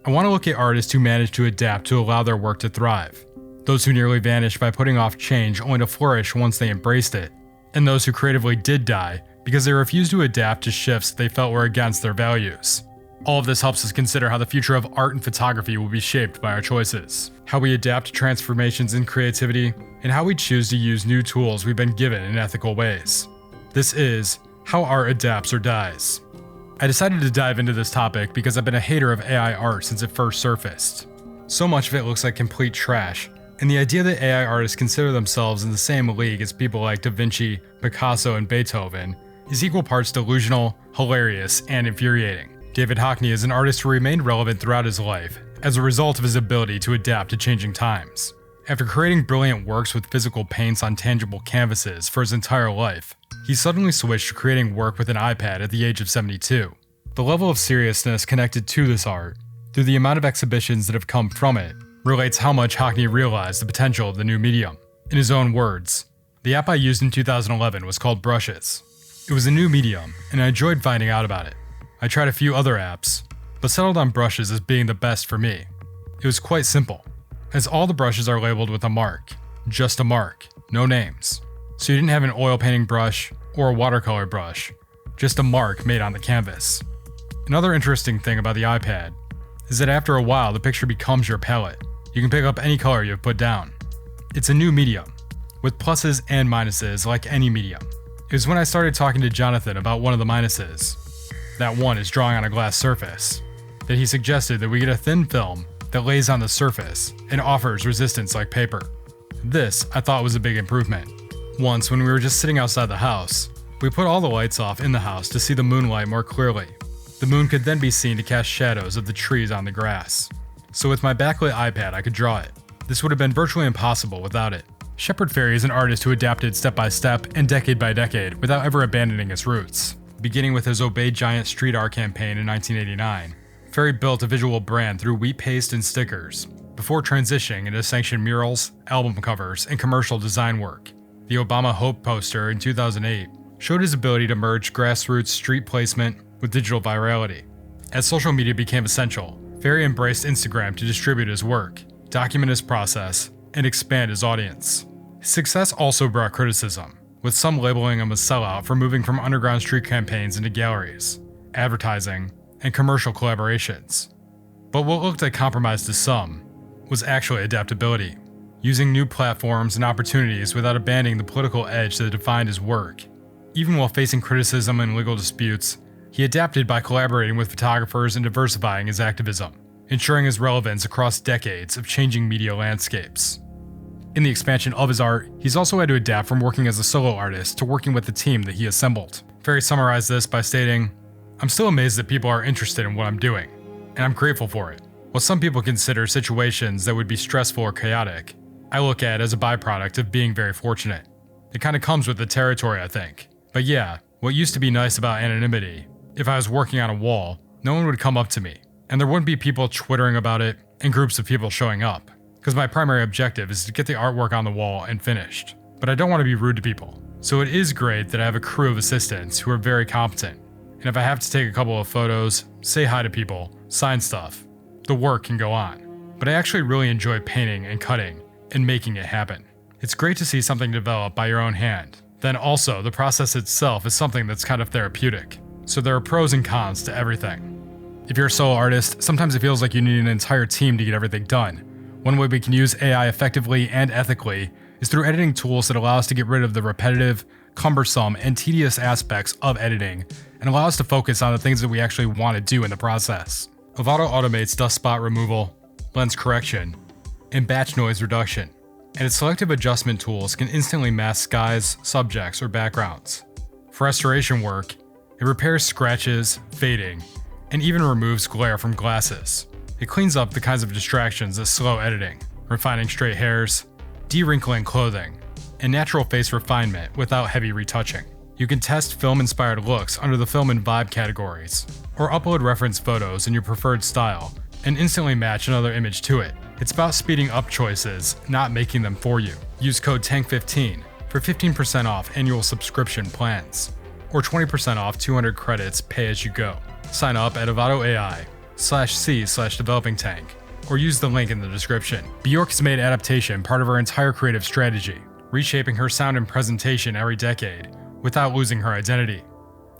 I want to look at artists who managed to adapt to allow their work to thrive, those who nearly vanished by putting off change only to flourish once they embraced it, and those who creatively did die because they refused to adapt to shifts they felt were against their values. All of this helps us consider how the future of art and photography will be shaped by our choices, how we adapt to transformations in creativity, and how we choose to use new tools we've been given in ethical ways. This is How Art Adapts or Dies. I decided to dive into this topic because I've been a hater of AI art since it first surfaced. So much of it looks like complete trash, and the idea that AI artists consider themselves in the same league as people like Da Vinci, Picasso, and Beethoven is equal parts delusional, hilarious, and infuriating. David Hockney is an artist who remained relevant throughout his life as a result of his ability to adapt to changing times. After creating brilliant works with physical paints on tangible canvases for his entire life, he suddenly switched to creating work with an iPad at the age of 72. The level of seriousness connected to this art, through the amount of exhibitions that have come from it, relates how much Hockney realized the potential of the new medium. In his own words, "The app I used in 2011 was called Brushes. It was a new medium, and I enjoyed finding out about it. I tried a few other apps, but settled on Brushes as being the best for me. It was quite simple, as all the brushes are labeled with a mark, just a mark, no names. So you didn't have an oil painting brush or a watercolor brush, just a mark made on the canvas." Another interesting thing about the iPad is that after a while the picture becomes your palette. You can pick up any color you've put down. It's a new medium, with pluses and minuses like any medium. It was when I started talking to Jonathan about one of the minuses, that one is drawing on a glass surface, that he suggested that we get a thin film that lays on the surface and offers resistance like paper. This, I thought, was a big improvement. Once, when we were just sitting outside the house, we put all the lights off in the house to see the moonlight more clearly. The moon could then be seen to cast shadows of the trees on the grass. So with my backlit iPad, I could draw it. This would have been virtually impossible without it. Shepard Fairey is an artist who adapted step by step and decade by decade without ever abandoning its roots. Beginning with his Obey Giant street art campaign in 1989, Fairey built a visual brand through wheat paste and stickers, before transitioning into sanctioned murals, album covers, and commercial design work. The Obama Hope poster in 2008 showed his ability to merge grassroots street placement with digital virality. As social media became essential, Fairey embraced Instagram to distribute his work, document his process, and expand his audience. His success also brought criticism, with some labeling him a sellout for moving from underground street campaigns into galleries, advertising, and commercial collaborations. But what looked like compromise to some was actually adaptability, using new platforms and opportunities without abandoning the political edge that defined his work. Even while facing criticism and legal disputes, he adapted by collaborating with photographers and diversifying his activism, ensuring his relevance across decades of changing media landscapes. In the expansion of his art, he's also had to adapt from working as a solo artist to working with the team that he assembled. Fairey summarized this by stating, "I'm still amazed that people are interested in what I'm doing, and I'm grateful for it. What some people consider situations that would be stressful or chaotic, I look at as a byproduct of being very fortunate. It kind of comes with the territory, I think. But yeah, what used to be nice about anonymity, if I was working on a wall, no one would come up to me, and there wouldn't be people twittering about it and groups of people showing up, because my primary objective is to get the artwork on the wall and finished. But I don't want to be rude to people, so it is great that I have a crew of assistants who are very competent, and if I have to take a couple of photos, say hi to people, sign stuff, the work can go on. But I actually really enjoy painting and cutting and making it happen. It's great to see something develop by your own hand. Then also, the process itself is something that's kind of therapeutic. So there are pros and cons to everything. If you're a solo artist, sometimes it feels like you need an entire team to get everything done. One way we can use AI effectively and ethically is through editing tools that allow us to get rid of the repetitive, cumbersome, and tedious aspects of editing and allow us to focus on the things that we actually want to do in the process. Avado automates dust spot removal, lens correction, and batch noise reduction, and its selective adjustment tools can instantly mask skies, subjects, or backgrounds. For restoration work, it repairs scratches, fading, and even removes glare from glasses. It cleans up the kinds of distractions that slow editing, refining straight hairs, de-wrinkling clothing, and natural face refinement without heavy retouching. You can test film-inspired looks under the film and vibe categories, or upload reference photos in your preferred style and instantly match another image to it. It's about speeding up choices, not making them for you. Use code TANK15 for 15% off annual subscription plans, or 20% off 200 credits pay as you go. Sign up at Avado AI bjork.com/c/developing tank, or use the link in the description. Björk has made adaptation part of her entire creative strategy, reshaping her sound and presentation every decade without losing her identity.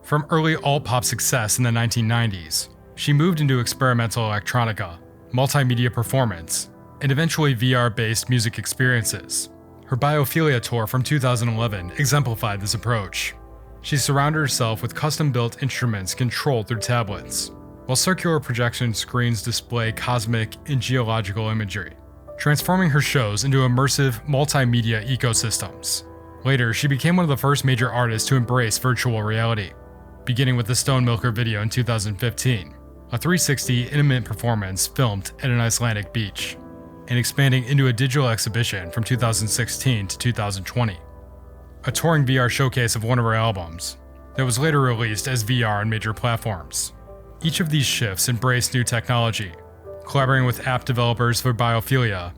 From early alt-pop success in the 1990s, she moved into experimental electronica, multimedia performance, and eventually VR-based music experiences. Her Biophilia tour from 2011 exemplified this approach. She surrounded herself with custom-built instruments controlled through tablets, while circular projection screens display cosmic and geological imagery, transforming her shows into immersive multimedia ecosystems. Later, she became one of the first major artists to embrace virtual reality, beginning with the Stonemilker video in 2015, a 360 intimate performance filmed at an Icelandic beach, and expanding into a digital exhibition from 2016 to 2020. A touring VR showcase of one of her albums that was later released as VR on major platforms. Each of these shifts embraced new technology, collaborating with app developers for Biophilia,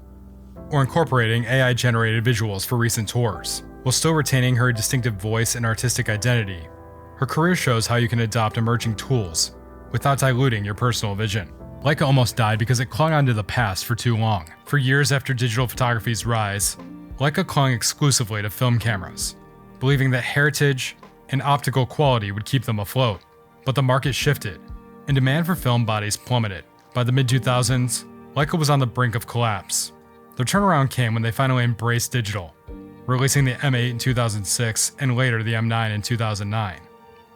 or incorporating AI-generated visuals for recent tours, while still retaining her distinctive voice and artistic identity. Her career shows how you can adopt emerging tools without diluting your personal vision. Leica almost died because it clung onto the past for too long. For years after digital photography's rise, Leica clung exclusively to film cameras, believing that heritage and optical quality would keep them afloat. But the market shifted, and demand for film bodies plummeted. By the mid-2000s, Leica was on the brink of collapse. Their turnaround came when they finally embraced digital, releasing the M8 in 2006 and later the M9 in 2009,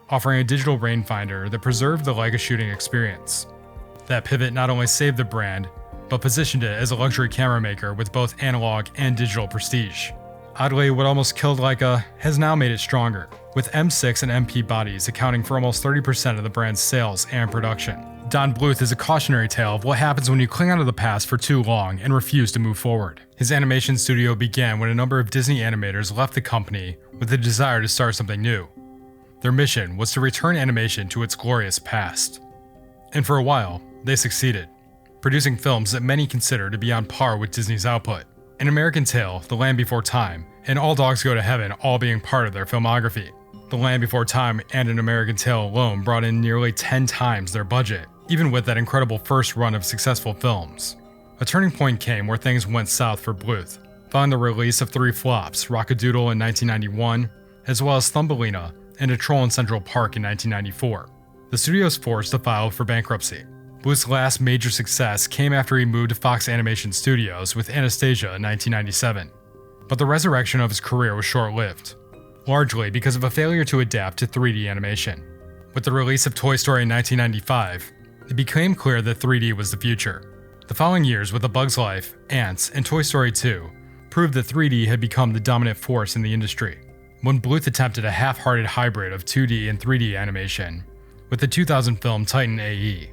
offering a digital rangefinder that preserved the Leica shooting experience. That pivot not only saved the brand, but positioned it as a luxury camera maker with both analog and digital prestige. Oddly, what almost killed Leica has now made it stronger, with M6 and MP bodies accounting for almost 30% of the brand's sales and production. Don Bluth is a cautionary tale of what happens when you cling onto the past for too long and refuse to move forward. His animation studio began when a number of Disney animators left the company with the desire to start something new. Their mission was to return animation to its glorious past. And for a while, they succeeded, producing films that many consider to be on par with Disney's output. An American Tail, The Land Before Time, and All Dogs Go to Heaven all being part of their filmography. The Land Before Time and An American Tail alone brought in nearly 10 times their budget, even with that incredible first run of successful films. A turning point came where things went south for Bluth, following the release of 3 flops, Rockadoodle in 1991, as well as Thumbelina and A Troll in Central Park in 1994. The studio was forced to file for bankruptcy. Bluth's last major success came after he moved to Fox Animation Studios with Anastasia in 1997. But the resurrection of his career was short-lived, largely because of a failure to adapt to 3D animation. With the release of Toy Story in 1995, it became clear that 3D was the future. The following years with A Bug's Life, Ants, and Toy Story 2 proved that 3D had become the dominant force in the industry. When Bluth attempted a half-hearted hybrid of 2D and 3D animation with the 2000 film Titan AE,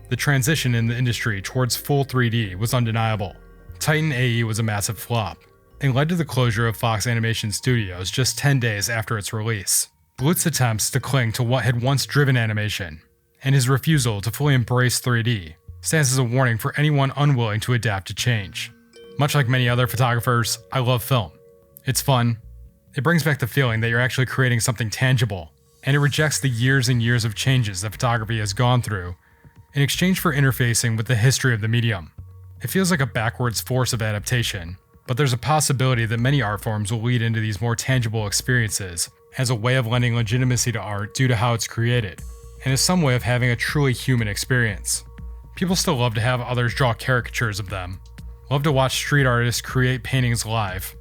the transition in the industry towards full 3D was undeniable. Titan AE was a massive flop, and led to the closure of Fox Animation Studios just 10 days after its release. Bluth's attempts to cling to what had once driven animation, and his refusal to fully embrace 3D, stands as a warning for anyone unwilling to adapt to change. Much like many other photographers, I love film. It's fun. It brings back the feeling that you're actually creating something tangible, and it rejects the years and years of changes that photography has gone through in exchange for interfacing with the history of the medium. It feels like a backwards force of adaptation, but there's a possibility that many art forms will lead into these more tangible experiences as a way of lending legitimacy to art due to how it's created, and as some way of having a truly human experience. People still love to have others draw caricatures of them, love to watch street artists create paintings live,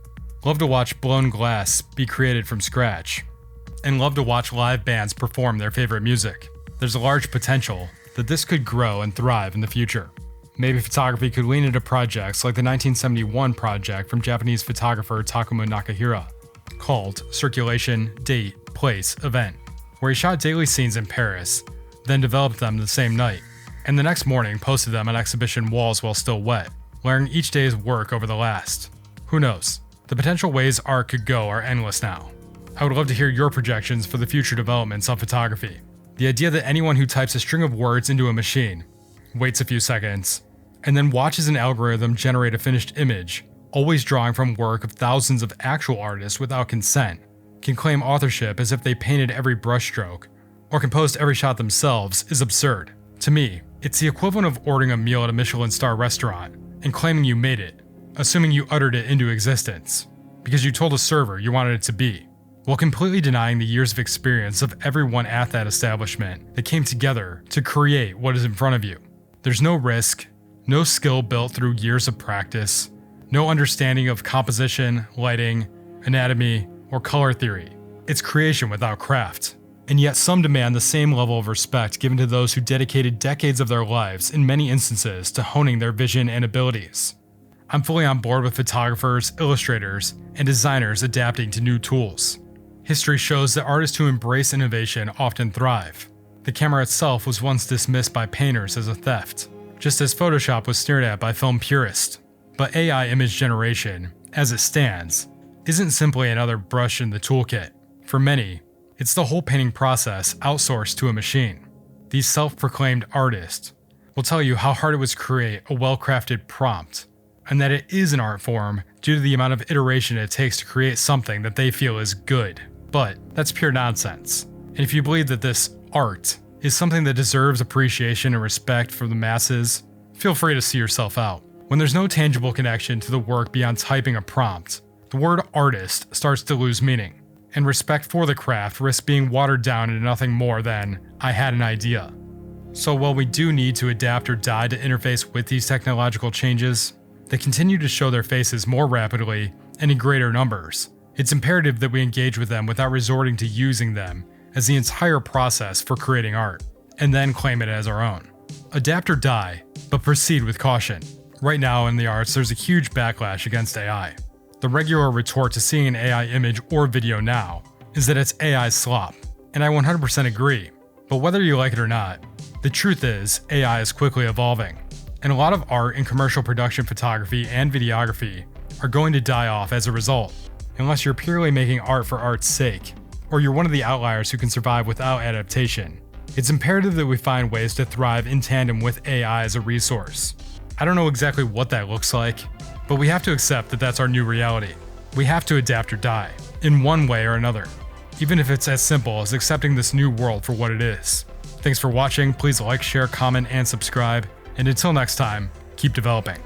love to watch blown glass be created from scratch, and love to watch live bands perform their favorite music. There's a large potential that this could grow and thrive in the future. Maybe photography could lean into projects like the 1971 project from Japanese photographer Takuma Nakahira, called Circulation, Date, Place, Event, where he shot daily scenes in Paris, then developed them the same night, and the next morning posted them on exhibition walls while still wet, layering each day's work over the last. Who knows? The potential ways art could go are endless now. I would love to hear your projections for the future developments of photography. The idea that anyone who types a string of words into a machine, waits a few seconds, and then watches an algorithm generate a finished image, always drawing from work of thousands of actual artists without consent, can claim authorship as if they painted every brushstroke or composed every shot themselves is absurd. To me, It's the equivalent of ordering a meal at a Michelin star restaurant and claiming you made it, assuming you uttered it into existence, because you told a server you wanted it to be, while completely denying the years of experience of everyone at that establishment that came together to create what is in front of you. There's no risk, no skill built through years of practice, no understanding of composition, lighting, anatomy, or color theory. It's creation without craft. And yet some demand the same level of respect given to those who dedicated decades of their lives in many instances to honing their vision and abilities. I'm fully on board with photographers, illustrators, and designers adapting to new tools. History shows that artists who embrace innovation often thrive. The camera itself was once dismissed by painters as a theft, just as Photoshop was sneered at by film purists. But AI image generation, as it stands, isn't simply another brush in the toolkit. For many, it's the whole painting process outsourced to a machine. These self-proclaimed artists will tell you how hard it was to create a well-crafted prompt, and that it is an art form due to the amount of iteration it takes to create something that they feel is good. But that's pure nonsense. And if you believe that this art is something that deserves appreciation and respect from the masses, feel free to see yourself out. When there's no tangible connection to the work beyond typing a prompt, the word artist starts to lose meaning, and respect for the craft risks being watered down into nothing more than, I had an idea. So while we do need to adapt or die to interface with these technological changes, they continue to show their faces more rapidly and in greater numbers. It's imperative that we engage with them without resorting to using them as the entire process for creating art, and then claim it as our own. Adapt or die, but proceed with caution. Right now in the arts, there's a huge backlash against AI. The regular retort to seeing an AI image or video now is that it's AI slop, and I 100% agree. But whether you like it or not, the truth is AI is quickly evolving, and a lot of art in commercial production photography and videography are going to die off as a result, unless you're purely making art for art's sake, or you're one of the outliers who can survive without adaptation. It's imperative that we find ways to thrive in tandem with AI as a resource. I don't know exactly what that looks like, but we have to accept that that's our new reality. We have to adapt or die, in one way or another, even if it's as simple as accepting this new world for what it is. Thanks for watching, please like, share, comment, and subscribe, and until next time, keep developing.